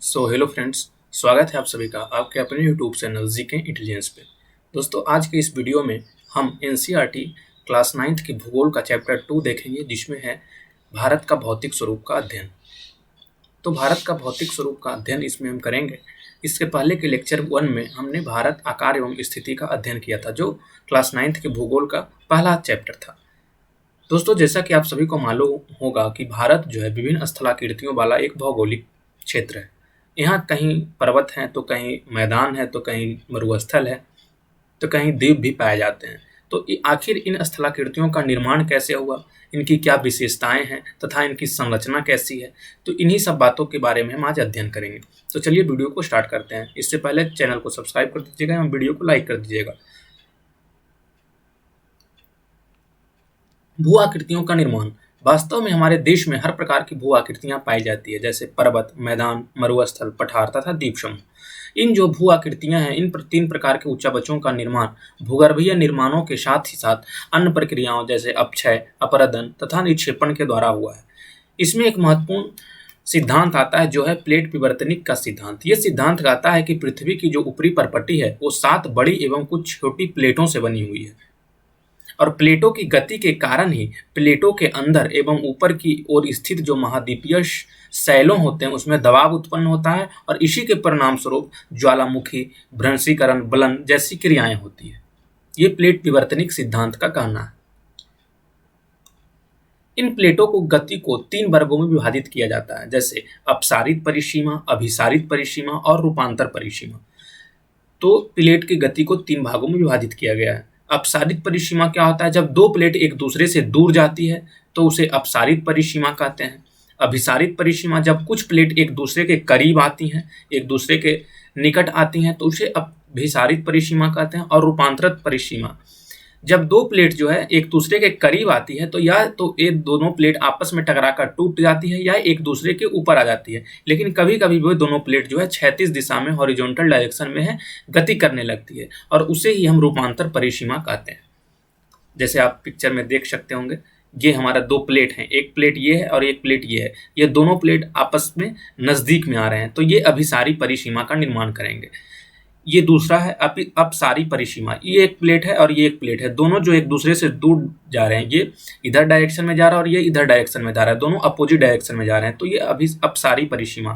Hello friends, स्वागत है आप सभी का आपके अपने यूट्यूब चैनल जीके इंटेलिजेंस पे। दोस्तों, आज के इस वीडियो में हम एनसीईआरटी क्लास 9th की भूगोल का चैप्टर 2 देखेंगे, जिसमें है भारत का भौतिक स्वरूप का अध्ययन। तो भारत का भौतिक स्वरूप का अध्ययन इसमें हम करेंगे। इसके पहले के लेक्चर 1 में हमने भारत आकार एवं स्थिति का अध्ययन किया था, जो क्लास 9th के भूगोल का पहला चैप्टर था। दोस्तों, जैसा कि आप सभी को मालूम होगा कि भारत जो है विभिन्न स्थलाकृतियों वाला एक भौगोलिक क्षेत्र है। यहाँ कहीं पर्वत हैं, तो कहीं मैदान है, तो कहीं मरुस्थल है, तो कहीं द्वीप भी पाए जाते हैं। तो आखिर इन स्थलाकृतियों का निर्माण कैसे हुआ, इनकी क्या विशेषताएं हैं तथा इनकी संरचना कैसी है, तो इन्हीं सब बातों के बारे में हम आज अध्ययन करेंगे। तो चलिए वीडियो को स्टार्ट करते हैं। इससे पहले चैनल को सब्सक्राइब कर दीजिएगा एवं वीडियो को लाइक कर दीजिएगा। भू आकृतियों का निर्माण। वास्तव में हमारे देश में हर प्रकार की भू आकृतियां पाई जाती है, जैसे पर्वत, मैदान, मरुस्थल, पठार तथा द्वीप समूह। इन जो भू आकृतियां हैं, इन 3 प्रकार के उच्चावचों का निर्माण भूगर्भीय निर्माणों के साथ ही साथ अन्य प्रक्रियाओं जैसे अपक्षय, अपरदन तथा निक्षेपण के द्वारा हुआ है। इसमें एक महत्वपूर्ण सिद्धांत आता है, जो है प्लेट विवर्तनिक का सिद्धांत। ये सिद्धांत कहता है कि पृथ्वी की जो ऊपरी परपटी है वो 7 बड़ी एवं कुछ छोटी प्लेटों से बनी हुई है, और प्लेटों की गति के कारण ही प्लेटों के अंदर एवं ऊपर की ओर स्थित जो महाद्वीपीय शैलों होते हैं उसमें दबाव उत्पन्न होता है, और इसी के परिणाम स्वरूप ज्वालामुखी, भ्रंशीकरण, बलन जैसी क्रियाएं होती है। ये प्लेट विवर्तनिक सिद्धांत का कहना है। इन प्लेटों को गति को 3 वर्गों में विभाजित किया जाता है, जैसे अपसारित परिसीमा, अभिसारित परिसीमा और रूपांतर परिसीमा। तो प्लेट की गति को 3 भागों में विभाजित किया गया है। अपसारित परिसीमा क्या होता है? जब 2 प्लेट एक दूसरे से दूर जाती है तो उसे अपसारित परिसीमा कहते हैं। अभिसारित परिसीमा, जब कुछ प्लेट एक दूसरे के करीब आती हैं, एक दूसरे के निकट आती हैं, तो उसे अभिसारित परिसीमा कहते हैं। और रूपांतरित परिसीमा, जब 2 प्लेट जो है एक दूसरे के करीब आती है तो या तो ये दोनों प्लेट आपस में टकराकर टूट जाती है या एक दूसरे के ऊपर आ जाती है, लेकिन कभी कभी वो दोनों प्लेट जो है क्षैतिज दिशा में, हॉरिजॉन्टल डायरेक्शन में है, गति करने लगती है, और उसे ही हम रूपांतर परिसीमा कहते हैं। जैसे आप पिक्चर में देख सकते होंगे, ये हमारा 2 प्लेट हैं, एक प्लेट ये है और एक प्लेट ये है। ये दोनों प्लेट आपस में नजदीक में आ रहे हैं, तो ये अभिसारी परिसीमा का निर्माण करेंगे। ये दूसरा है अपसारी परिसीमा। ये एक प्लेट है और ये एक प्लेट है, दोनों जो एक दूसरे से दूर जा रहे हैं, ये इधर डायरेक्शन में जा रहा है और ये इधर डायरेक्शन में जा रहा है, दोनों अपोजिट डायरेक्शन में जा रहे हैं, तो ये अपसारी परिसीमा।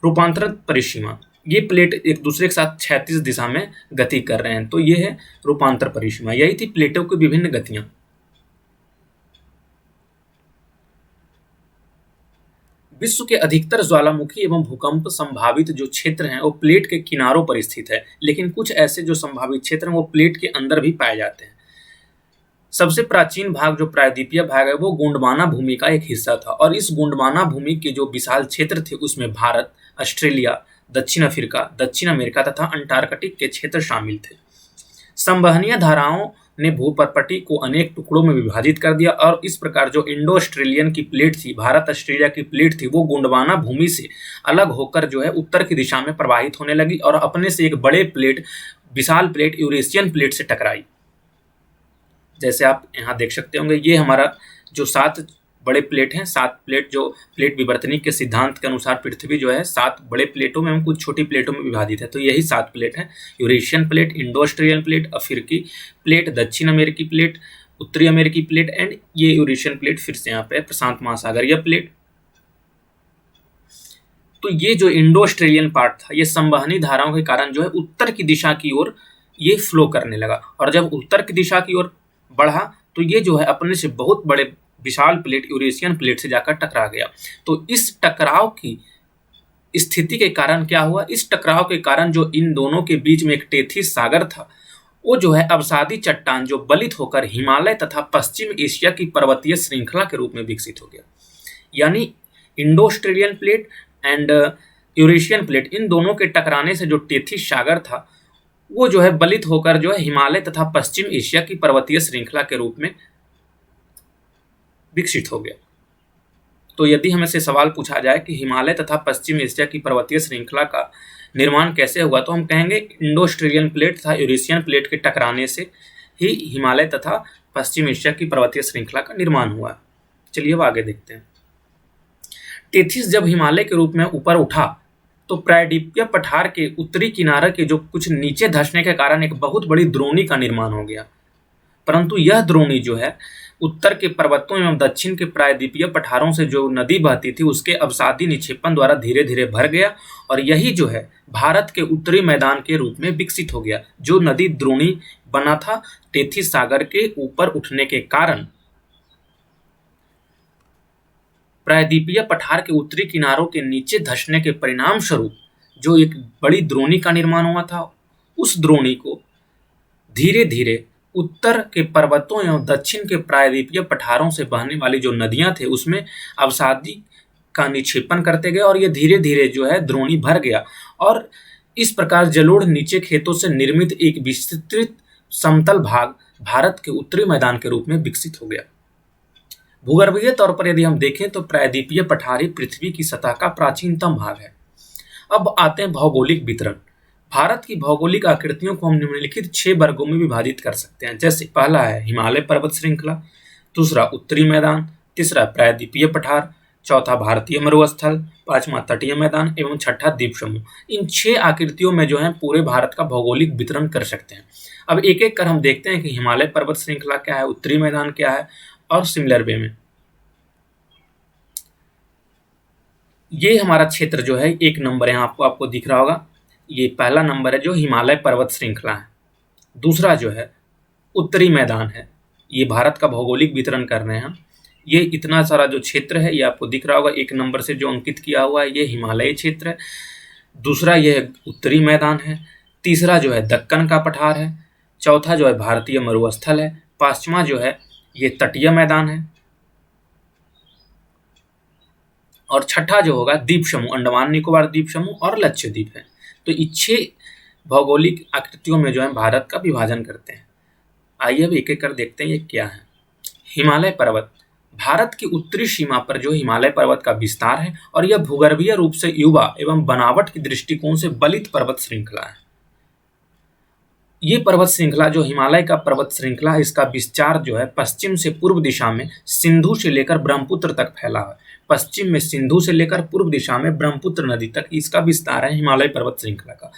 रूपांतरित परिसीमा, ये प्लेट एक दूसरे के साथ क्षैतिज दिशा में गति कर रहे हैं, तो ये है रूपांतर परिसीमा। यही थी प्लेटों की विभिन्न गतियां। विश्व के अधिकतर ज्वालामुखी एवं भूकंप संभावित जो क्षेत्र हैं वो प्लेट के किनारों पर स्थित है, लेकिन कुछ ऐसे जो संभावित क्षेत्र हैं वो प्लेट के अंदर भी पाए जाते हैं। सबसे प्राचीन भाग जो प्रायद्वीपीय भाग है वो गोंडवाना भूमि का एक हिस्सा था, और इस गोंडवाना भूमि के जो विशाल क्षेत्र थे उसमें भारत, ऑस्ट्रेलिया, दक्षिण अफ्रीका, दक्षिण अमेरिका तथा अंटार्कटिक के क्षेत्र शामिल थे। संवहनीय धाराओं ने भूपरपटी को अनेक टुकड़ों में विभाजित कर दिया, और इस प्रकार जो इंडो ऑस्ट्रेलियन की प्लेट थी, भारत ऑस्ट्रेलिया की प्लेट थी, वो गोंडवाना भूमि से अलग होकर जो है उत्तर की दिशा में प्रवाहित होने लगी और अपने से एक बड़े प्लेट, विशाल प्लेट, यूरेशियन प्लेट से टकराई। जैसे आप यहाँ देख सकते होंगे, ये हमारा जो 7 बड़े प्लेट हैं, 7 प्लेट जो प्लेट विवर्तनिक के सिद्धांत के अनुसार पृथ्वी जो है 7 बड़े प्लेटों में एवं कुछ छोटी प्लेटों में विभाजित है, तो यही 7 प्लेट हैं। Eurasian plate, Indo Australian plate, अफ्रीकी प्लेट, दक्षिण अमेरिकी प्लेट, उत्तरी अमेरिकी प्लेट एंड ये यूरेशियन प्लेट फिर से यहाँ पे प्रशांत महासागरीय प्लेट। तो ये जो इंडो ऑस्ट्रेलियन पार्ट था, ये संवहनी धाराओं के कारण जो है उत्तर की दिशा की ओर ये फ्लो करने लगा, और जब उत्तर की दिशा की ओर बढ़ा तो ये जो है अपने से बहुत बड़े विशाल प्लेट, यूरेशियन प्लेट से जाकर टकरा गया। तो इस टकराव की स्थिति के कारण क्या हुआ? इस टकराव के कारण जो इन दोनों के बीच में एक टेथिस सागर था, वो जो है अवसादी चट्टान जो बलित होकर हिमालय तथा पश्चिम एशिया की पर्वतीय श्रृंखला के रूप में विकसित हो गया। यानी Indo Australian plate and Eurasian plate, इन दोनों के टकराने से जो टेथिस सागर था वो जो है बलित होकर जो है हिमालय तथा पश्चिम एशिया की पर्वतीय श्रृंखला के रूप में विकसित हो गया। तो यदि हमें से सवाल पूछा जाए कि हिमालय तथा पश्चिम एशिया की पर्वतीय श्रृंखला का निर्माण कैसे हुआ, तो हम कहेंगे इंडो ऑस्ट्रेलियन प्लेट तथा यूरेशियन प्लेट के टकराने से ही हिमालय तथा पश्चिम एशिया की पर्वतीय श्रृंखला का निर्माण हुआ। चलिए अब आगे देखते हैं। टेथिस जब हिमालय के रूप में ऊपर उठा तो प्रायद्वीपीय पठार के उत्तरी किनारे के जो कुछ नीचे धंसने के कारण एक बहुत बड़ी द्रोणी का निर्माण हो गया, परंतु यह द्रोणी जो है उत्तर के पर्वतों एवं दक्षिण के प्रायद्वीपीय पठारों से जो नदी बहती थी उसके अवसादी निक्षेपण द्वारा धीरे धीरे भर गया और यही जो है भारत के उत्तरी मैदान के रूप में विकसित हो गया। जो नदी द्रोणी बना था टेथी सागर के ऊपर उठने के कारण प्रायद्वीपीय पठार के उत्तरी किनारों के नीचे धंसने के परिणाम स्वरूप जो एक बड़ी द्रोणी का निर्माण हुआ था, उस द्रोणी को धीरे धीरे उत्तर के पर्वतों एवं दक्षिण के प्रायद्वीपीय पठारों से बहने वाली जो नदियां थे उसमें अवसादी का निक्षेपण करते गए और ये धीरे धीरे जो है द्रोणी भर गया और इस प्रकार जलोढ़ नीचे खेतों से निर्मित एक विस्तृत समतल भाग भारत के उत्तरी मैदान के रूप में विकसित हो गया। भूगर्भीय तौर पर यदि हम देखें तो प्रायद्वीपीय पठारी पृथ्वी की सतह का प्राचीनतम भाग है। अब आते हैं भौगोलिक वितरण। भारत की भौगोलिक आकृतियों को हम निम्नलिखित 6 वर्गों में विभाजित कर सकते हैं, जैसे पहला है हिमालय पर्वत श्रृंखला, दूसरा उत्तरी मैदान, तीसरा प्रायद्वीपीय पठार, चौथा भारतीय मरुस्थल, पांचवा तटीय मैदान एवं छठा द्वीप समूह। इन 6 आकृतियों में जो है पूरे भारत का भौगोलिक वितरण कर सकते हैं। अब एक एक कर हम देखते हैं कि हिमालय पर्वत श्रृंखला क्या है, उत्तरी मैदान क्या है और सिमिलर वे में। ये हमारा क्षेत्र जो है 1 नंबर यहाँ आपको दिख रहा होगा, ये पहला नंबर है जो हिमालय पर्वत श्रृंखला है। दूसरा जो है उत्तरी मैदान है, ये भारत का भौगोलिक वितरण कर रहे हैं हम। ये इतना सारा जो क्षेत्र है ये आपको दिख रहा होगा 1 नंबर से जो अंकित किया हुआ है, ये हिमालय क्षेत्र है। दूसरा यह उत्तरी मैदान है, तीसरा जो है दक्कन का पठार है, चौथा जो है भारतीय मरुस्थल है, पांचवा जो है ये तटीय मैदान है और छठा जो होगा द्वीप समूह, अंडमान निकोबार द्वीप समूह और लक्षद्वीप है। तो ये 6 भौगोलिक आकृतियों में जो है भारत का विभाजन करते हैं। आइए अब एक एक कर देखते हैं ये क्या है। हिमालय पर्वत भारत की उत्तरी सीमा पर जो हिमालय पर्वत का विस्तार है और यह भूगर्भीय रूप से युवा एवं बनावट के दृष्टिकोण से बलित पर्वत श्रृंखला है। ये पर्वत श्रृंखला जो हिमालय का पर्वत श्रृंखला है, इसका विस्तार जो है पश्चिम से पूर्व दिशा में सिंधु से लेकर ब्रह्मपुत्र तक फैला है। पश्चिम में सिंधु से लेकर पूर्व दिशा में ब्रह्मपुत्र नदी तक इसका विस्तार है हिमालय पर्वत श्रृंखला का।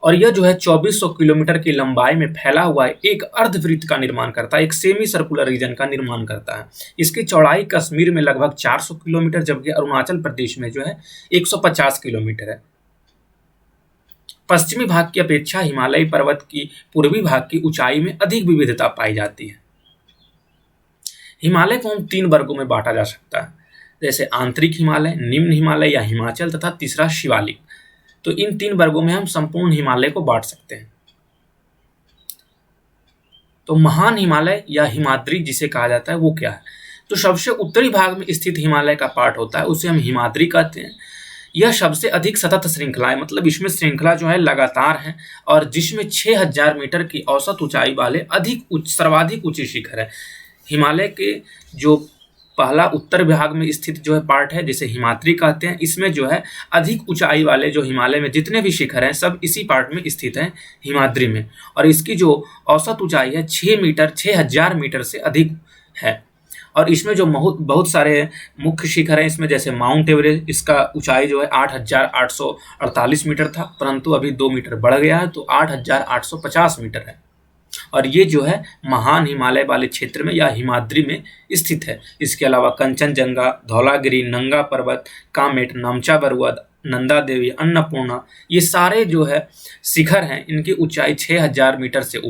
और यह जो है 2400 किलोमीटर की लंबाई में फैला हुआ है, एक अर्धवृत्त का निर्माण करता है, एक सेमी सर्कुलर रीजन का निर्माण करता है। इसकी चौड़ाई कश्मीर में लगभग 400 किलोमीटर जबकि अरुणाचल प्रदेश में जो है 150 किलोमीटर है। पश्चिमी भाग की अपेक्षा हिमालय पर्वत की पूर्वी भाग की ऊंचाई में अधिक विविधता पाई जाती है। हिमालय को हम 3 वर्गों में बांटा जा सकता है, जैसे आंतरिक हिमालय, निम्न हिमालय या हिमाचल तथा तीसरा शिवालिक। तो इन 3 वर्गों में हम संपूर्ण हिमालय को बांट सकते हैं। तो महान हिमालय या हिमाद्री जिसे कहा जाता है वो क्या है? तो सबसे उत्तरी भाग में स्थित हिमालय का पार्ट होता है, उसे हम हिमाद्री कहते हैं। यह सबसे अधिक सतत श्रृंखला है, मतलब इसमें श्रृंखला जो है लगातार है और जिसमें 6000 मीटर की औसत ऊंचाई वाले सर्वाधिक ऊंचे शिखर है। हिमालय के जो पहला उत्तर भाग में स्थित जो है पार्ट है जिसे हिमाद्री कहते हैं, इसमें जो है अधिक ऊंचाई वाले जो हिमालय में जितने भी शिखर हैं सब इसी पार्ट में स्थित हैं हिमाद्री में, और इसकी जो औसत ऊंचाई है 6000 मीटर से अधिक है। और इसमें जो बहुत सारे मुख्य शिखर हैं इसमें, जैसे माउंट एवरेस्ट, इसका ऊंचाई जो है 8848 मीटर था, परंतु अभी 2 मीटर बढ़ गया है तो 8850 मीटर है। और ये जो है महान हिमालय वाले क्षेत्र में या हिमाद्री में स्थित है। इसके अलावा कंचनजंगा, धौलागिरी, नंगा पर्वत, कामेट, नामचा बरुआ, नंदा देवी, अन्नपूर्णा, ये सारे जो है शिखर हैं, इनकी ऊंचाई 6000 मीटर से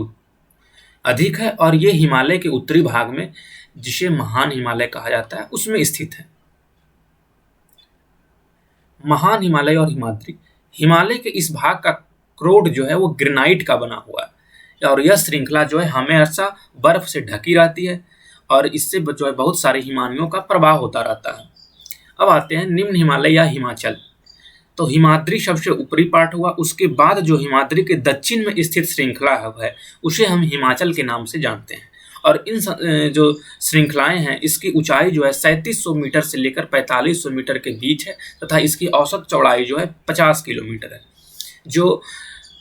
अधिक है और ये हिमालय के उत्तरी भाग में, जिसे महान हिमालय कहा जाता है, उसमें स्थित है। महान हिमालय और हिमाद्री, हिमालय के इस भाग का क्रोड जो है वो ग्रेनाइट का बना हुआ है और यह श्रृंखला जो है हमेशा बर्फ से ढकी रहती है और इससे जो है बहुत सारे हिमानियों का प्रवाह होता रहता है। अब आते हैं निम्न हिमालय या हिमाचल। तो हिमाद्री सबसे ऊपरी पार्ट हुआ, उसके बाद जो हिमाद्री के दक्षिण में स्थित श्रृंखला है उसे हम हिमाचल के नाम से जानते हैं। और इन जो श्रृंखलाएं हैं इसकी ऊंचाई जो है 3700 मीटर से लेकर 4500 मीटर के बीच है तथा इसकी औसत चौड़ाई जो है 50 किलोमीटर है। जो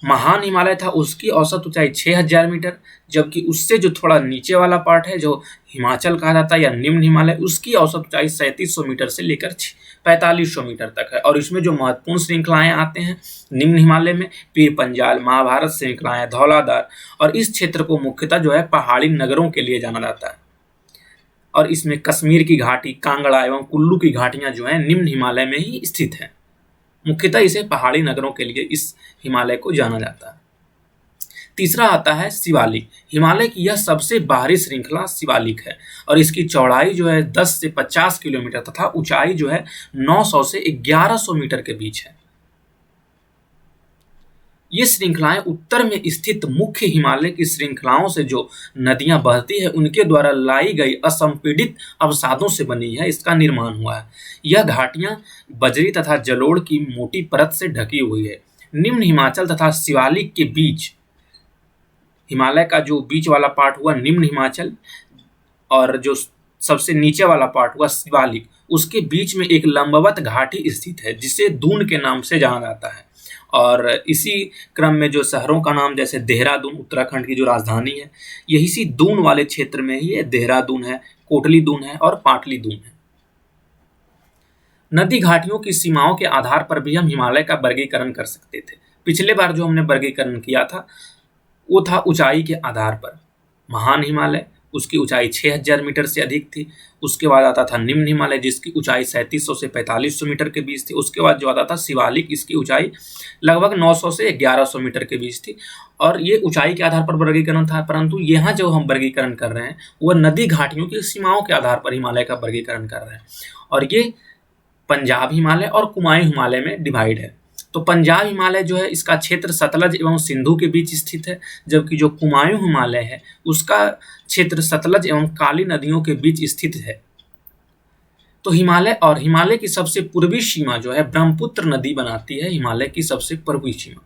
महान हिमालय था उसकी औसत ऊंचाई 6000 मीटर, जबकि उससे जो थोड़ा नीचे वाला पार्ट है जो हिमाचल कहा जाता है या निम्न हिमालय, उसकी औसत ऊंचाई 3700 मीटर से लेकर 4500 मीटर तक है। और इसमें जो महत्वपूर्ण श्रृंखलाएं आते हैं निम्न हिमालय में, पीर पंजाल, महाभारत श्रृंखलाएं, धौलाधार, और इस क्षेत्र को मुख्यतः जो है पहाड़ी नगरों के लिए जाना जाता है। और इसमें कश्मीर की घाटी, कांगड़ा एवं कुल्लू की घाटियां जो है निम्न हिमालय में ही स्थित हैं। मुख्यतः इसे पहाड़ी नगरों के लिए इस हिमालय को जाना जाता है। तीसरा आता है शिवालिक। हिमालय की यह सबसे बाहरी श्रृंखला शिवालिक है और इसकी चौड़ाई जो है 10 से 50 किलोमीटर तथा ऊंचाई जो है 900 से 1100 मीटर के बीच है। ये श्रृंखलाएं उत्तर में स्थित मुख्य हिमालय की श्रृंखलाओं से जो नदियां बहती है उनके द्वारा लाई गई असंपीड़ित अवसादों से बनी है, इसका निर्माण हुआ है। यह घाटियां बजरी तथा जलोढ़ की मोटी परत से ढकी हुई है। निम्न हिमाचल तथा शिवालिक के बीच, हिमालय का जो बीच वाला पार्ट हुआ निम्न हिमाचल और जो सबसे नीचे वाला पार्ट हुआ शिवालिक, उसके बीच में एक लंबवत घाटी स्थित है जिसे दून के नाम से जाना जाता है। और इसी क्रम में जो शहरों का नाम, जैसे देहरादून उत्तराखंड की जो राजधानी है, यही सी दून वाले क्षेत्र में ही है। देहरादून है, कोटली दून है और पाटली दून है। नदी घाटियों की सीमाओं के आधार पर भी हम हिमालय का वर्गीकरण कर सकते थे। पिछले बार जो हमने वर्गीकरण किया था वो था ऊंचाई के आधार पर। महान हिमालय, उसकी ऊंचाई 6000 मीटर से अधिक थी। उसके बाद आता था निम्न हिमालय जिसकी ऊंचाई 3700 से 4500 मीटर के बीच थी। उसके बाद जो आता था शिवालिक, इसकी ऊंचाई लगभग 900 से 1100 मीटर के बीच थी। और ये ऊंचाई के आधार पर वर्गीकरण था, परंतु यहाँ जो हम वर्गीकरण कर रहे हैं वह नदी घाटियों की सीमाओं के आधार पर हिमालय का वर्गीकरण कर रहे हैं। और ये पंजाब हिमालय और कुमायूं हिमालय में डिवाइड है। तो पंजाब हिमालय जो है इसका क्षेत्र सतलज एवं सिंधु के बीच स्थित है, जबकि जो कुमायूं हिमालय है उसका क्षेत्र सतलज एवं काली नदियों के बीच स्थित है। तो हिमालय की सबसे पूर्वी सीमा जो है ब्रह्मपुत्र नदी बनाती है हिमालय की सबसे पूर्वी सीमा।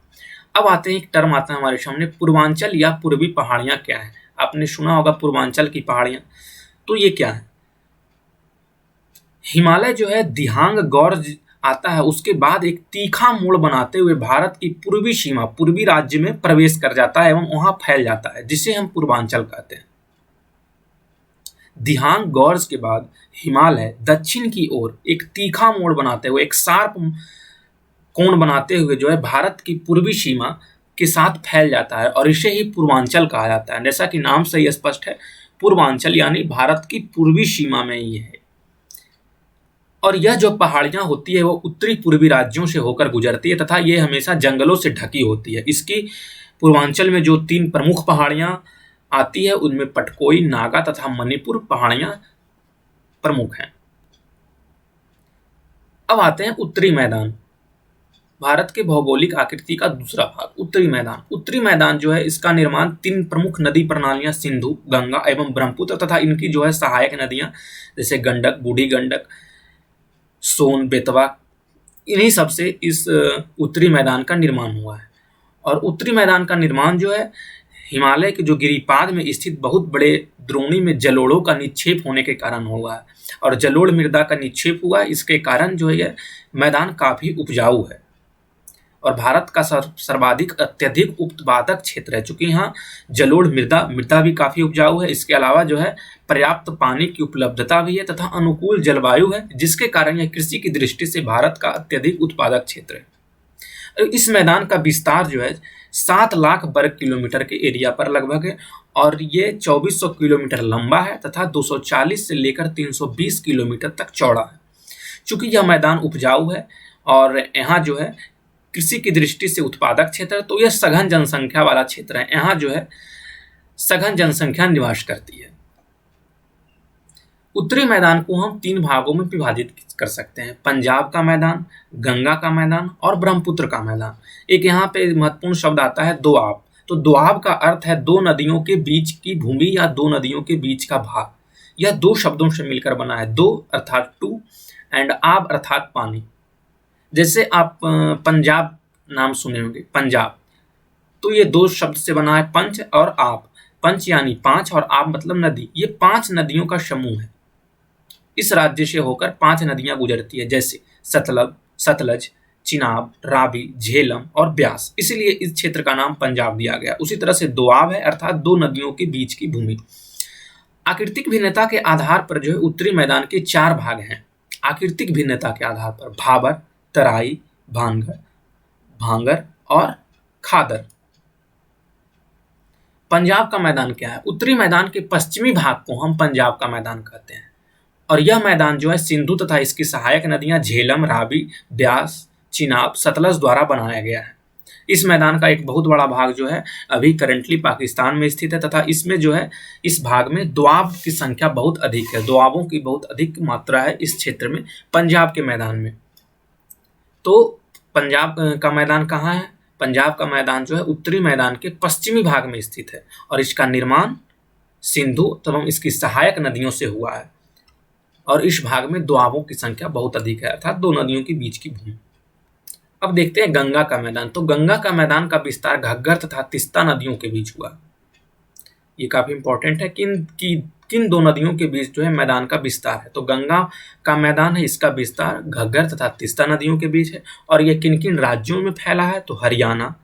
अब आते हैं, एक टर्म आता है हमारे सामने, पूर्वांचल या पूर्वी पहाड़ियां क्या है। आपने सुना होगा पूर्वांचल की पहाड़ियां, तो ये क्या है? हिमालय जो है दिहांग गौर्ज आता है, उसके बाद एक तीखा मोड़ बनाते हुए भारत की पूर्वी सीमा, पूर्वी राज्य में प्रवेश कर जाता है एवं वहां फैल जाता है, जिसे हम पूर्वांचल कहते हैं। दिहांग गौर्ज के बाद हिमालय दक्षिण की ओर एक तीखा मोड़ बनाते हुए, एक शार्प कोण बनाते हुए जो है भारत की पूर्वी सीमा के साथ फैल जाता है और इसे ही पूर्वांचल कहा जाता है। जैसा कि नाम से ही स्पष्ट है, पूर्वांचल यानी भारत की पूर्वी सीमा में ही है। और यह जो पहाड़ियां होती है वो उत्तरी पूर्वी राज्यों से होकर गुजरती है तथा ये हमेशा जंगलों से ढकी होती है। इसकी पूर्वांचल में जो 3 प्रमुख पहाड़ियां आती है उनमें पटकोई, नागा तथा मणिपुर पहाड़ियां प्रमुख हैं। अब आते हैं उत्तरी मैदान, भारत के भौगोलिक आकृति का दूसरा भाग, उत्तरी मैदान। उत्तरी मैदान जो है इसका निर्माण 3 प्रमुख नदी प्रणालियां सिंधु, गंगा एवं ब्रह्मपुत्र तथा इनकी जो है सहायक नदियां जैसे गंडक, बूढ़ी गंडक, सोन, बेतवा, इन्हीं सब से इस उत्तरी मैदान का निर्माण हुआ है। और उत्तरी मैदान का निर्माण जो है हिमालय के जो गिरिपाद में स्थित बहुत बड़े द्रोणी में जलोढ़ों का निक्षेप होने के कारण हुआ है। और जलोढ़ मृदा का निक्षेप हुआ, इसके कारण जो है यह मैदान काफी उपजाऊ है और भारत का सर्वाधिक अत्यधिक उत्पादक क्षेत्र है। चूंकि यहाँ जलोढ़ मृदा भी काफी उपजाऊ है, इसके अलावा जो है पर्याप्त पानी की उपलब्धता भी है तथा अनुकूल जलवायु है, जिसके कारण यह कृषि की दृष्टि से भारत का अत्यधिक उत्पादक क्षेत्र है। इस मैदान का विस्तार जो है 7 लाख वर्ग किलोमीटर के एरिया पर लगभग है और ये 2400 किलोमीटर लंबा है तथा 240 से लेकर 320 किलोमीटर तक चौड़ा है। चूंकि यह मैदान उपजाऊ है और यहाँ जो है कृषि की दृष्टि से उत्पादक क्षेत्र है, तो यह सघन जनसंख्या वाला क्षेत्र है। यहाँ जो है सघन जनसंख्या निवास करती है। उत्तरी मैदान को हम 3 भागों में विभाजित कर सकते हैं, पंजाब का मैदान, गंगा का मैदान और ब्रह्मपुत्र का मैदान। एक यहाँ पे महत्वपूर्ण शब्द आता है दोआब। तो दोआब का अर्थ है 2 नदियों के बीच की भूमि या 2 नदियों के बीच का भाग। यह 2 शब्दों से मिलकर बना है, दो अर्थात टू एंड आब अर्थात पानी। जैसे आप पंजाब नाम सुने होंगे, पंजाब, तो ये 2 शब्द से बना है, पंच और आप। पंच यानी 5 और आप मतलब नदी। ये 5 नदियों का समूह है। इस राज्य से होकर 5 नदियां गुजरती है, जैसे सतलज, चिनाब, रावी, झेलम और ब्यास, इसीलिए इस क्षेत्र का नाम पंजाब दिया गया। उसी तरह से दोआब है अर्थात दो नदियों के बीच की भूमि। आकृतिक भिन्नता के आधार पर जो है उत्तरी मैदान के 4 भाग हैं। आकृतिक भिन्नता के आधार पर भाबर, तराई, भांगर और खादर। पंजाब का मैदान क्या है? उत्तरी मैदान के पश्चिमी भाग को हम पंजाब का मैदान कहते हैं और यह मैदान जो है सिंधु तथा इसकी सहायक नदियां झेलम, रावी, ब्यास, चिनाब, सतलज द्वारा बनाया गया है। इस मैदान का एक बहुत बड़ा भाग जो है अभी करंटली पाकिस्तान में स्थित है तथा इसमें जो है इस भाग में दोआब की संख्या बहुत अधिक है। दोआबों की बहुत अधिक मात्रा है इस क्षेत्र में, पंजाब के मैदान में। तो पंजाब का मैदान कहाँ है? पंजाब का मैदान जो है उत्तरी मैदान के पश्चिमी भाग में स्थित है और इसका निर्माण सिंधु एवं इसकी सहायक नदियों से हुआ है और इस भाग में दोआबों की संख्या बहुत अधिक है अर्थात दो नदियों के बीच की भूमि। अब देखते हैं गंगा का मैदान। तो गंगा का मैदान का विस्तार घग्गर तथा तीस्ता नदियों के बीच हुआ। ये काफी इंपॉर्टेंट है किन दो नदियों के बीच जो है मैदान का विस्तार है। तो गंगा का मैदान है, इसका विस्तार घग्गर तथा तीस्ता नदियों के बीच है और ये किन किन राज्यों में फैला है? तो हरियाणा,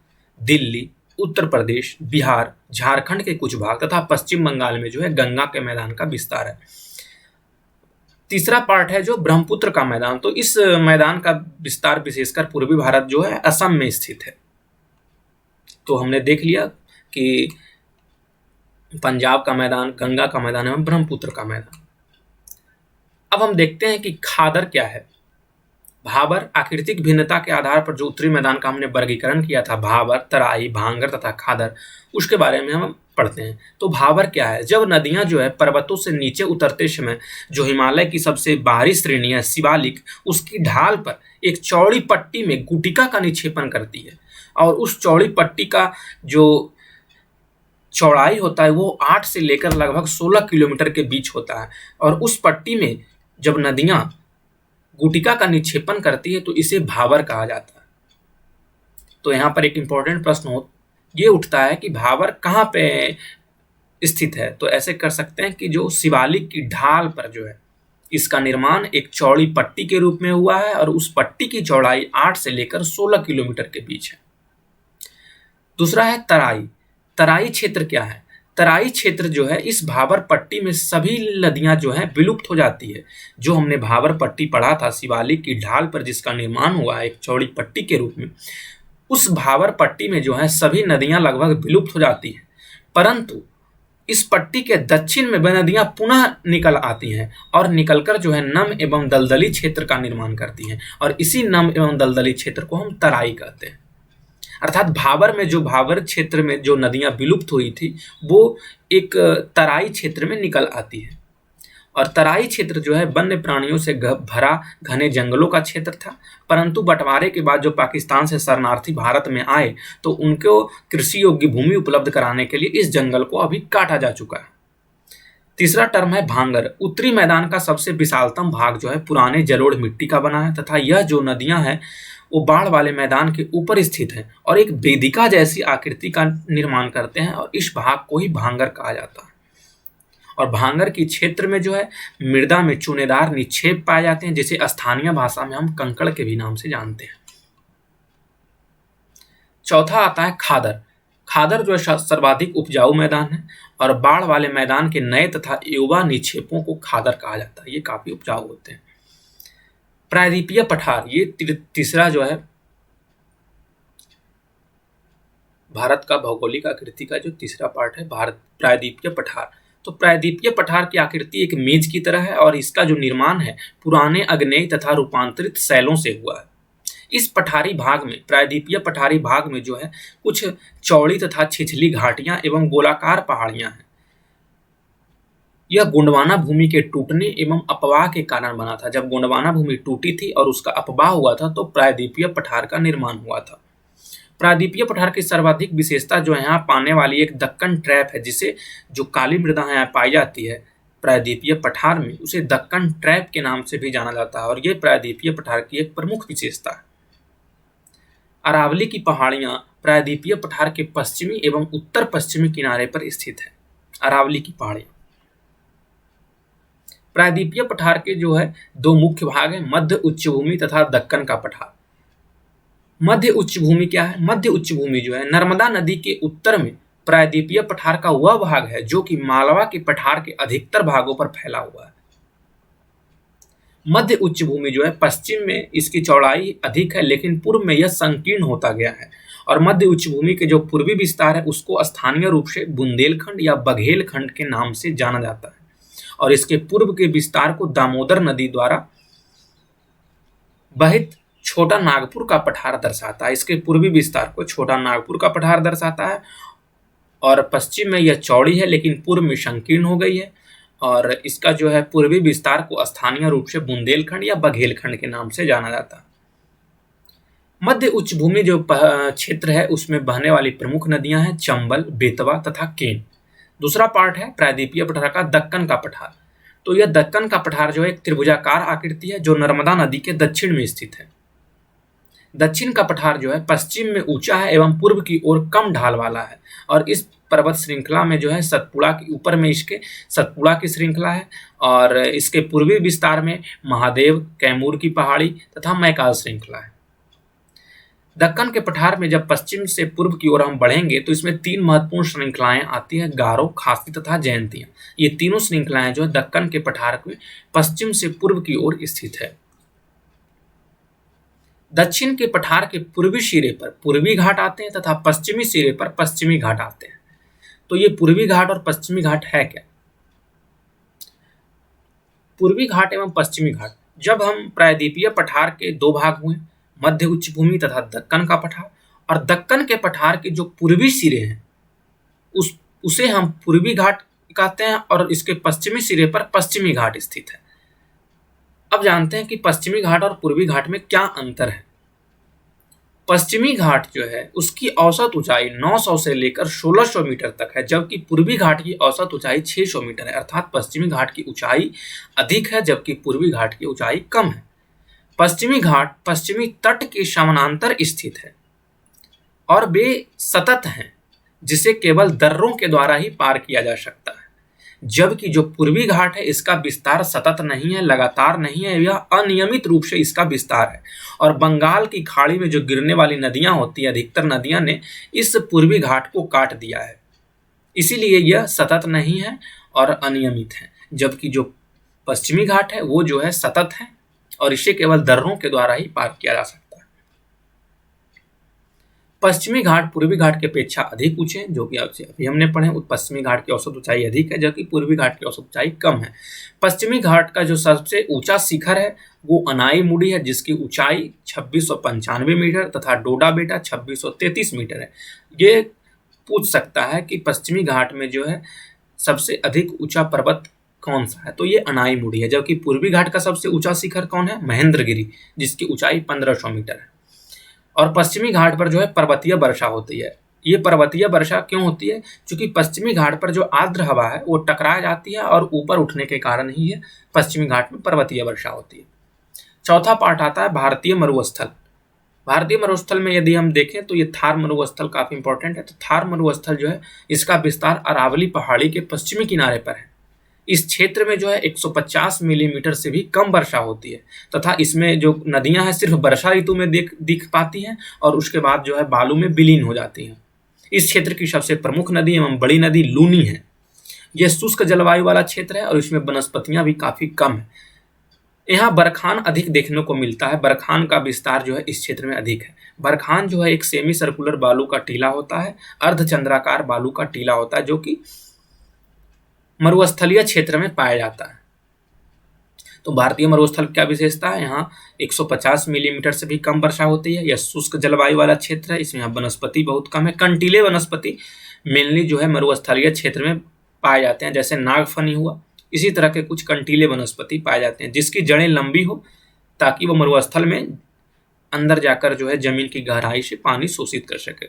दिल्ली, उत्तर प्रदेश, बिहार, झारखंड के कुछ भाग तथा पश्चिम बंगाल में जो है गंगा के मैदान का विस्तार है। तीसरा पार्ट है जो ब्रह्मपुत्र का मैदान। तो इस मैदान का विस्तार विशेषकर पूर्वी भारत जो है असम में स्थित है। तो हमने देख लिया कि पंजाब का मैदान, गंगा का मैदान एवं ब्रह्मपुत्र का मैदान। अब हम देखते हैं कि खादर क्या है। भाबर आकृतिक भिन्नता के आधार पर जो उत्तरी मैदान का हमने वर्गीकरण किया था, भाबर, तराई, भांगर तथा खादर, उसके बारे में हम पढ़ते हैं। तो भाबर क्या है? जब नदियां जो है पर्वतों से नीचे उतरते समय जो हिमालय की सबसे बाहरी श्रेणी है शिवालिक, उसकी ढाल पर एक चौड़ी पट्टी में गुटिका का निक्षेपण करती है और उस चौड़ी पट्टी का जो चौड़ाई होता है वो 8 से लेकर लगभग 16 किलोमीटर के बीच होता है और उस पट्टी में जब नदियां गुटिका का निक्षेपण करती है तो इसे भाबर कहा जाता है। तो यहाँ पर एक इंपॉर्टेंट प्रश्न ये उठता है कि भाबर कहाँ पे स्थित है? तो ऐसे कर सकते हैं कि जो शिवालिक की ढाल पर जो है इसका निर्माण एक चौड़ी पट्टी के रूप में हुआ है और उस पट्टी की चौड़ाई 8 से लेकर 16 किलोमीटर के बीच है। दूसरा है तराई। तराई क्षेत्र क्या है? तराई क्षेत्र जो है इस भाबर पट्टी में सभी नदियां जो है विलुप्त हो जाती है। जो हमने भाबर पट्टी पढ़ा था शिवालिक की ढाल पर जिसका निर्माण हुआ है एक चौड़ी पट्टी के रूप में, उस भाबर पट्टी में जो है सभी नदियां लगभग विलुप्त हो जाती हैं, परंतु इस पट्टी के दक्षिण में वह नदियां पुनः निकल आती हैं और निकलकर जो है नम एवं दलदली क्षेत्र का निर्माण करती हैं और इसी नम एवं दलदली क्षेत्र को हम तराई कहते हैं। अर्थात भाबर में जो भाबर क्षेत्र में जो नदियां विलुप्त हुई थी वो एक तराई क्षेत्र में निकल आती है और तराई क्षेत्र जो है वन्य प्राणियों से भरा घने जंगलों का क्षेत्र था, परंतु बंटवारे के बाद जो पाकिस्तान से शरणार्थी भारत में आए तो उनको कृषि योग्य भूमि उपलब्ध कराने के लिए इस जंगल को अभी काटा जा चुका है। तीसरा टर्म है भांगर। उत्तरी मैदान का सबसे विशालतम भाग जो है पुराने जलोढ़ मिट्टी का बना है तथा यह जो नदियां हैं वो बाढ़ वाले मैदान के ऊपर स्थित है और एक वेदिका जैसी आकृति का निर्माण करते हैं और इस भाग को ही भांगर कहा जाता है। और भांगर की क्षेत्र में जो है मृदा में चूनेदार निक्षेप पाए जाते हैं जिसे स्थानीय भाषा में हम कंकड़ के भी नाम से जानते हैं। चौथा आता है खादर। खादर जो है सर्वाधिक उपजाऊ मैदान है और बाढ़ वाले मैदान के नए तथा युवा निक्षेपों को खादर कहा जाता है। ये काफी उपजाऊ होते हैं। प्रायद्वीपीय पठार, ये तीसरा जो है भारत का भौगोलिक आकृति का जो तीसरा पार्ट है भारत प्रायद्वीपीय पठार। तो प्रायद्वीपीय पठार की आकृति एक मेज की तरह है और इसका जो निर्माण है पुराने अग्नेय तथा रूपांतरित शैलों से हुआ है। इस पठारी भाग में प्रायद्वीपीय पठारी भाग में जो है कुछ चौड़ी तथा छिछली घाटियां एवं गोलाकार पहाड़ियां हैं। यह गोंडवाना भूमि के टूटने एवं अपवाह के कारण बना था। जब गोंडवाना भूमि टूटी थी और उसका अपवाह हुआ था तो प्रायद्वीपीय पठार का निर्माण हुआ था। प्रायद्वीपीय पठार की सर्वाधिक विशेषता जो है यहाँ पाने वाली एक दक्कन ट्रैप है, जिसे जो काली मृदा यहाँ पाई जाती है प्रायद्वीपीय पठार में उसे दक्कन ट्रैप के नाम से भी जाना जाता है और ये प्रायद्वीपीय पठार की एक प्रमुख विशेषता है। अरावली की पहाड़ियां प्रायद्वीपीय पठार के पश्चिमी एवं उत्तर पश्चिमी किनारे पर स्थित है। अरावली की पहाड़ियां प्रायद्वीपीय पठार के जो है दो मुख्य भाग हैं, मध्य उच्चभूमि तथा दक्कन का पठार। मध्य उच्च भूमि क्या है? मध्य उच्च भूमि जो है नर्मदा नदी के उत्तर में प्रायद्वीपीय पठार का वह भाग है जो कि मालवा के पठार के अधिकतर भागों पर फैला हुआ है। मध्य उच्च भूमि जो है पश्चिम में इसकी चौड़ाई अधिक है, लेकिन पूर्व में यह संकीर्ण होता गया है। और मध्य उच्च भूमि के जो पूर्वी विस्तार है उसको स्थानीय रूप से बुंदेलखंड या बघेलखंड के नाम से जाना जाता है। और इसके पूर्व के विस्तार को दामोदर नदी द्वारा बहित छोटा नागपुर का पठार दर्शाता है। इसके पूर्वी विस्तार को छोटा नागपुर का पठार दर्शाता है। और पश्चिम में यह चौड़ी है लेकिन पूर्व में संकीर्ण हो गई है। और इसका जो है पूर्वी विस्तार को स्थानीय रूप से बुंदेलखंड या बघेलखंड के नाम से जाना जाता है। मध्य उच्च भूमि जो क्षेत्र है उसमें बहने वाली प्रमुख नदियां हैं चंबल, बेतवा तथा केन। दूसरा पार्ट है प्रायद्वीपीय पठार का दक्कन का पठार। तो यह दक्कन का पठार जो है एक त्रिभुजाकार आकृति है जो नर्मदा नदी के दक्षिण में स्थित है। दक्षिण का पठार जो है पश्चिम में ऊंचा है एवं पूर्व की ओर कम ढाल वाला है। और इस पर्वत श्रृंखला में जो है सतपुड़ा के ऊपर में इसके सतपुड़ा की श्रृंखला है। और इसके पूर्वी विस्तार में महादेव, कैमूर की पहाड़ी तथा मैकाल श्रृंखला है। दक्कन के पठार में जब पश्चिम से पूर्व की ओर हम बढ़ेंगे तो इसमें तीन महत्वपूर्ण श्रृंखलाएं आती हैं, गारो, खासी तथा जयंतियां। ये तीनों श्रृंखलाएं जो है दक्कन के पठार में पश्चिम से पूर्व की ओर स्थित है। दक्षिण के पठार के पूर्वी सिरे पर पूर्वी घाट आते हैं तथा पश्चिमी सिरे पर पश्चिमी घाट आते हैं। तो ये पूर्वी घाट और पश्चिमी घाट है क्या? पूर्वी घाट एवं पश्चिमी घाट, जब हम प्रायद्वीपीय पठार के दो भाग हुए, मध्य उच्च भूमि तथा दक्कन का पठार, और दक्कन के पठार के जो पूर्वी सिरे हैं उसे हम पूर्वी घाट कहते हैं और इसके पश्चिमी सिरे पर पश्चिमी घाट स्थित है। अब जानते हैं कि पश्चिमी घाट और पूर्वी घाट में क्या अंतर है। पश्चिमी घाट जो है उसकी औसत ऊंचाई 900 से लेकर 1600 मीटर तक है, जबकि पूर्वी घाट की औसत ऊंचाई 600 मीटर है। अर्थात पश्चिमी घाट की ऊंचाई अधिक है जबकि पूर्वी घाट की ऊंचाई कम है। पश्चिमी घाट पश्चिमी तट के समानांतर स्थित है और वे सतत हैं, जिसे केवल दर्रों के द्वारा ही पार किया जा सकता है। जबकि जो पूर्वी घाट है इसका विस्तार सतत नहीं है, लगातार नहीं है, यह अनियमित रूप से इसका विस्तार है। और बंगाल की खाड़ी में जो गिरने वाली नदियां होती हैं, अधिकतर नदियां ने इस पूर्वी घाट को काट दिया है, इसीलिए यह सतत नहीं है और अनियमित है। जबकि जो पश्चिमी घाट है वो जो है सतत है और इसे केवल दर्रों के द्वारा ही पार किया जा सकता है। पश्चिमी घाट पूर्वी घाट की अपेक्षा अधिक ऊंचे हैं, जो कि अभी हमने पढ़े। पश्चिमी घाट की औसत ऊंचाई अधिक है जबकि पूर्वी घाट की औसत ऊंचाई कम है। पश्चिमी घाट का जो सबसे ऊंचा शिखर है वो अनाईमुड़ी है, जिसकी ऊंचाई 2695 मीटर तथा डोडा बेटा 2633 मीटर है। ये पूछ सकता है कि पश्चिमी घाट में जो है सबसे अधिक ऊंचा पर्वत कौन सा है, तो ये अनाईमुड़ी है। जबकि पूर्वी घाट का सबसे ऊंचा शिखर कौन है? महेंद्रगिरी, जिसकी ऊंचाई 1500 मीटर है। और पश्चिमी घाट पर जो है पर्वतीय वर्षा होती है। ये पर्वतीय वर्षा क्यों होती है? क्योंकि पश्चिमी घाट पर जो आर्द्र हवा है वो टकरा जाती है और ऊपर उठने के कारण ही ये पश्चिमी घाट में पर्वतीय वर्षा होती है। चौथा पार्ट आता है भारतीय मरुस्थल। भारतीय मरुस्थल में यदि हम देखें तो ये थार मरुस्थल काफी इंपॉर्टेंट है। तो थार मरुस्थल जो है इसका विस्तार अरावली पहाड़ी के पश्चिमी किनारे पर है। इस क्षेत्र में जो है 150 मिलीमीटर से भी कम वर्षा होती है तथा इसमें जो नदियां हैं सिर्फ वर्षा ऋतु में दिख पाती हैं और उसके बाद जो है बालू में विलीन हो जाती हैं। इस क्षेत्र की सबसे प्रमुख नदी एवं बड़ी नदी लूनी है। यह शुष्क जलवायु वाला क्षेत्र है और इसमें वनस्पतियां भी काफी कम है। यहाँ बरखान अधिक देखने को मिलता है। बरखान का विस्तार जो है इस क्षेत्र में अधिक है। बरखान जो है एक सेमी सर्कुलर बालू का टीला होता है, अर्धचंद्राकार बालू का टीला होता है, जो कि मरुस्थलीय क्षेत्र में पाया जाता है। तो भारतीय मरुस्थल क्या विशेषता है? यहाँ 150 मिलीमीटर से भी कम वर्षा होती है। यह शुष्क जलवायु वाला क्षेत्र है। इसमें यहाँ वनस्पति बहुत कम है। कंटीले वनस्पति मेनली जो है मरुस्थलीय क्षेत्र में पाए जाते हैं, जैसे नागफनी हुआ। इसी तरह के कुछ कंटीले वनस्पति पाए जाते हैं जिसकी जड़ें लंबी हो ताकि वो मरुस्थल में अंदर जाकर जो है जमीन की गहराई से पानी शोषित कर सके।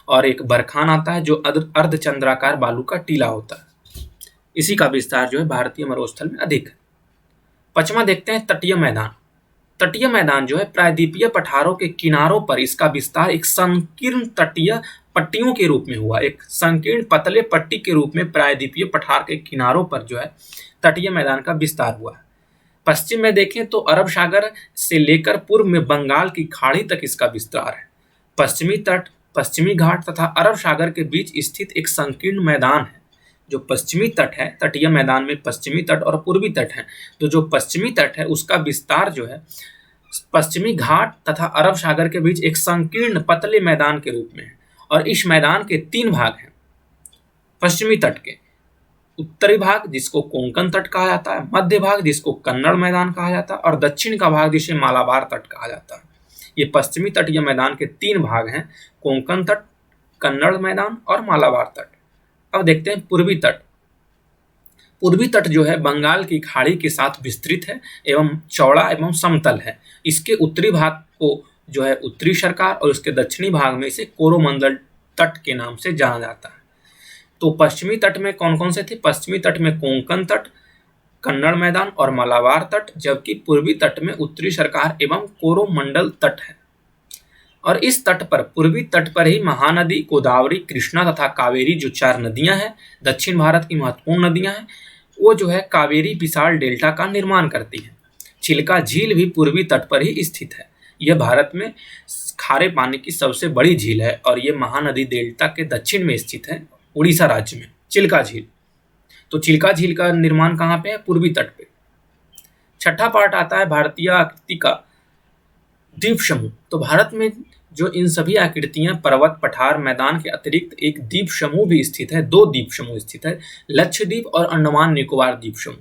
और एक बरखान आता है जो अर्धचंद्राकार बालू का टीला होता है। इसी का विस्तार जो है भारतीय मरुस्थल में अधिक है। पचमा देखते हैं तटीय मैदान। तटीय मैदान जो है प्रायद्वीपीय पठारों के किनारों पर इसका विस्तार एक संकीर्ण तटीय पट्टियों के रूप में हुआ। एक संकीर्ण पतले पट्टी के रूप में प्रायद्वीपीय पठार के किनारों पर जो है तटीय मैदान का विस्तार हुआ है। पश्चिम में देखें तो अरब सागर से लेकर पूर्व में बंगाल की खाड़ी तक इसका विस्तार है। पश्चिमी तट, पश्चिमी घाट तथा अरब सागर के बीच स्थित एक संकीर्ण मैदान है। जो पश्चिमी तट है, तटीय मैदान में पश्चिमी तट और पूर्वी तट है, तो जो पश्चिमी तट है उसका विस्तार जो है पश्चिमी घाट तथा अरब सागर के बीच एक संकीर्ण पतले मैदान के रूप में है। और इस मैदान के 3 भाग हैं। पश्चिमी तट के उत्तरी भाग जिसको कोंकण तट कहा जाता है, मध्य भाग जिसको कन्नड़ मैदान कहा जाता है और दक्षिण का भाग जिसे मालाबार तट कहा जाता है। ये पश्चिमी तटीय मैदान के 3 भाग हैं, कोंकण तट, कन्नड़ मैदान और मालाबार तट। अब देखते हैं पूर्वी तट। पूर्वी तट जो है बंगाल की खाड़ी के साथ विस्तृत है एवं चौड़ा एवं समतल है। इसके उत्तरी भाग को जो है उत्तरी सरकार और उसके दक्षिणी भाग में इसे कोरोमंडल तट के नाम से जाना जाता है। तो पश्चिमी तट में कौन कौन से थे? पश्चिमी तट में कोंकण तट, कन्नड़ मैदान और मालाबार तट, जबकि पूर्वी तट में उत्तरी सरकार एवं कोरोमंडल तट है। और इस तट पर, पूर्वी तट पर ही महानदी गोदावरी, कृष्णा तथा कावेरी जो 4 नदियां हैं, दक्षिण भारत की महत्वपूर्ण नदियां हैं, वो जो है कावेरी विशाल डेल्टा का निर्माण करती है। चिल्का झील भी पूर्वी तट पर ही स्थित है। यह भारत में खारे पानी की सबसे बड़ी झील है और ये महानदी डेल्टा के दक्षिण में स्थित है, उड़ीसा राज्य में चिल्का झील। तो चिल्का झील का निर्माण कहाँ पे है? पूर्वी तट पे। छठा पार्ट आता है भारतीय आकृति का द्वीप समूह। तो भारत में जो इन सभी आकृतियां, पर्वत, पठार, मैदान के अतिरिक्त एक द्वीप समूह भी स्थित है, 2 द्वीप समूह स्थित है, लक्षद्वीप और अंडमान निकोबार द्वीप समूह।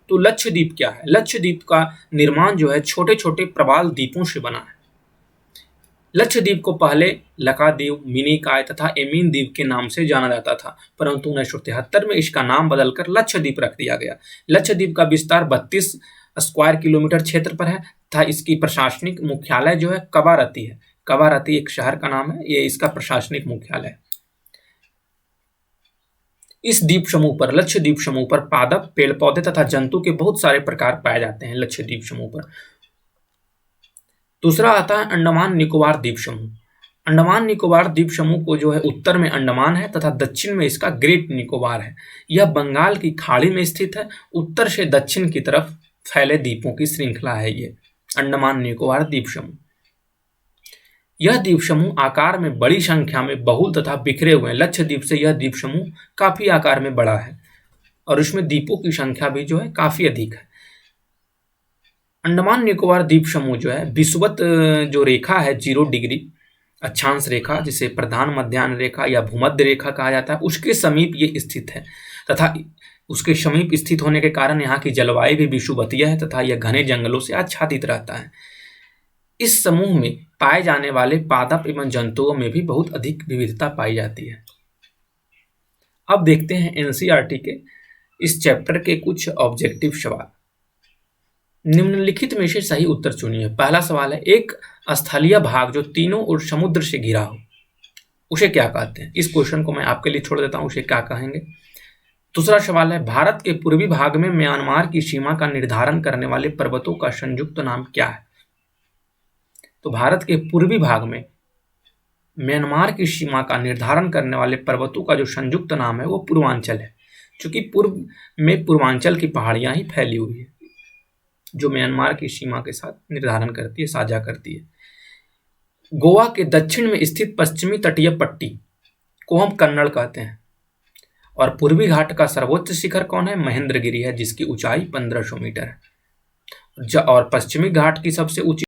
तो लक्षद्वीप क्या है? लक्षद्वीप का निर्माण जो है छोटे छोटे प्रवाल द्वीपों से बना है। लक्षद्वीप को पहले लकाद्वीप, मिनिकॉय तथा एमीन द्वीप के नाम से जाना जाता था, परंतु 1973 में इसका नाम बदलकर लक्षद्वीप रख दिया गया। लक्षद्वीप का विस्तार 32 स्क्वायर किलोमीटर क्षेत्र पर है तथा इसकी प्रशासनिक मुख्यालय जो है कवारत्ती है। कवारत्ती एक शहर का नाम है, ये इसका प्रशासनिक मुख्यालय है। इस द्वीप समूह पर, लक्षद्वीप समूह पर पादप, पेड़ पौधे तथा जंतु के बहुत सारे प्रकार पाए जाते हैं लक्षद्वीप समूह पर। दूसरा आता है अंडमान निकोबार द्वीप समूह। अंडमान निकोबार द्वीप समूह को जो है उत्तर में अंडमान है तथा दक्षिण में इसका ग्रेट निकोबार है। यह बंगाल की खाड़ी में स्थित है। उत्तर से दक्षिण की तरफ फैले द्वीपों की श्रृंखला है ये अंडमान निकोबार द्वीप समूह। यह द्वीप समूह आकार में बड़ी संख्या में बहुल तथा बिखरे हुए हैं। लक्षद्वीप से यह द्वीप समूह काफी आकार में बड़ा है और इसमें द्वीपों की संख्या भी जो है काफी अधिक है। अंडमान निकोबार द्वीप समूह जो है विषुवत जो रेखा है 0 डिग्री अक्षांश रेखा, जिसे प्रधान मध्याह्न रेखा या भूमध्य रेखा कहा जाता है, उसके समीप ये स्थित है तथा उसके समीप स्थित होने के कारण यहाँ की जलवायु भी विषुवतीय है तथा यह घने जंगलों से आच्छादित रहता है। इस समूह में पाए जाने वाले पादप एवं जंतुओं में भी बहुत अधिक विविधता पाई जाती है। अब देखते हैं एनसीईआरटी के इस चैप्टर के कुछ ऑब्जेक्टिव सवाल। निम्नलिखित में से सही उत्तर चुनिए। पहला सवाल है, एक स्थलीय भाग जो तीनों ओर समुद्र से घिरा हो उसे क्या कहते हैं? इस क्वेश्चन को मैं आपके लिए छोड़ देता हूं, उसे क्या कहेंगे। दूसरा सवाल है, भारत के पूर्वी भाग में म्यांमार की सीमा का निर्धारण करने वाले पर्वतों का संयुक्त नाम क्या है? तो भारत के पूर्वी भाग में म्यांमार की सीमा का निर्धारण करने वाले पर्वतों का जो संयुक्त नाम है वो पूर्वांचल है, क्योंकि पूर्व में पूर्वांचल की पहाड़ियां ही फैली हुई है जो म्यांमार की सीमा के साथ निर्धारण करती है, साझा करती है। गोवा के दक्षिण में स्थित पश्चिमी तटीय पट्टी को हम कन्नड़ कहते हैं। और पूर्वी घाट का सर्वोच्च शिखर कौन है? महेंद्रगिरी है, जिसकी ऊंचाई 1500 मीटर है। और पश्चिमी घाट की सबसे ऊंची